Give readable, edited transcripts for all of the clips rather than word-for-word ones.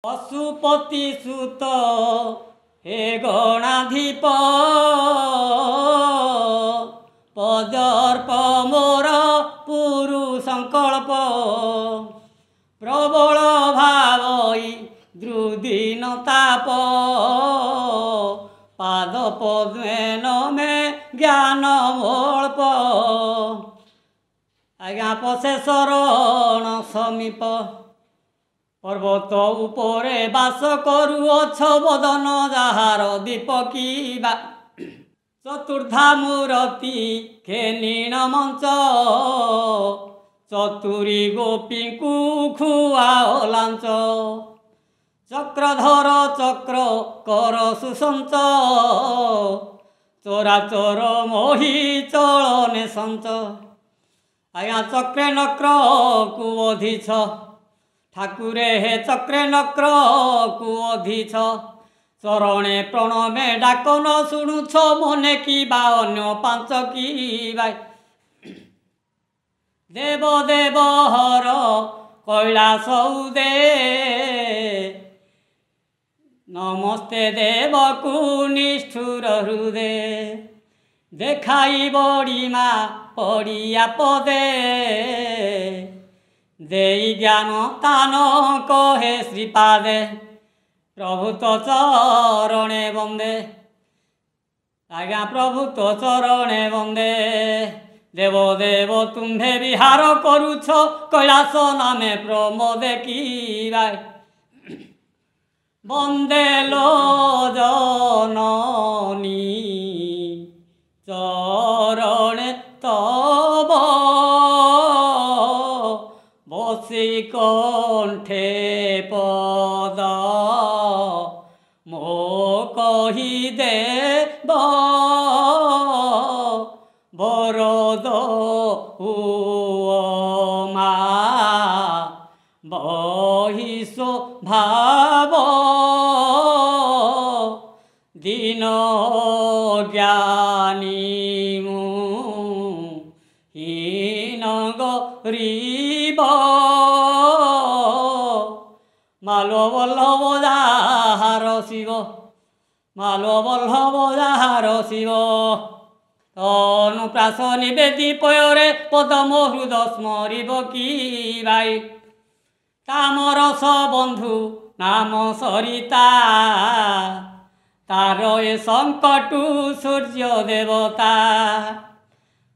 पशुपति सुत हे गणाधिप पदर्प मोर पुरु संकल्प प्रबल भावई द्रुदीन ताप पाद पद्मेन में ज्ञान अल्प आज्ञा पशे शरण समीप पर्वत उपरे बास करुअछ बदन जाहार दीपकी चतुर्धा मूर्ति खेनीण मंच चतुरी गोपी खुआओ लांच चक्रधर चक्र कर सुसंच चोराचोर मोही चलने संच आज्ञा चक्रे नक्र कुअधिछ ठाकुरे हे चक्रे नक्र कुअधिछ चरणे प्रणमे डाक न शुणुछ मने कि बा अन्य पांच कि बाई देव देव हर कैलास उदे नमस्ते देव को निष्ठुर हृदय देखाई बड़ीमा पड़िया पदे देई ज्ञान तान कहे श्रीपादे प्रभु तो चरणे वंदे आज्ञा प्रभु तो चरणे वंदे देव देव तुम्भे विहार करुछ कैलास नामे प्रमोदे की बाई वंदे लो जननी चरणे तब बसी कंठे पद मो कही देव बरद मा बहिषो भाव दीन ज्ञानी हीन गरीब मालो वल्लभ जाहार शिव मालो वल्लभ जाहार शिव अनुप्रास निवेदी पयरे पदम हृद स्मरिब कि बाई तामरस बंधु नाम सरिता तार ए संकटु सूर्य देवता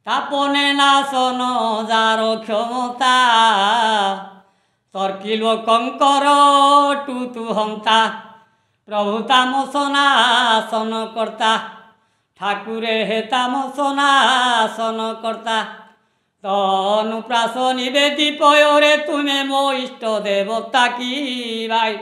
तापने नाशन जार क्षमता तर्किल कंकर टुतु हंता प्रभु तामसनासन कर्ता ठाकुरे हे तामसनासन कर्ता तनुप्रास निवेदी पयरे तुम्हें मो इष्ट देवता की बाई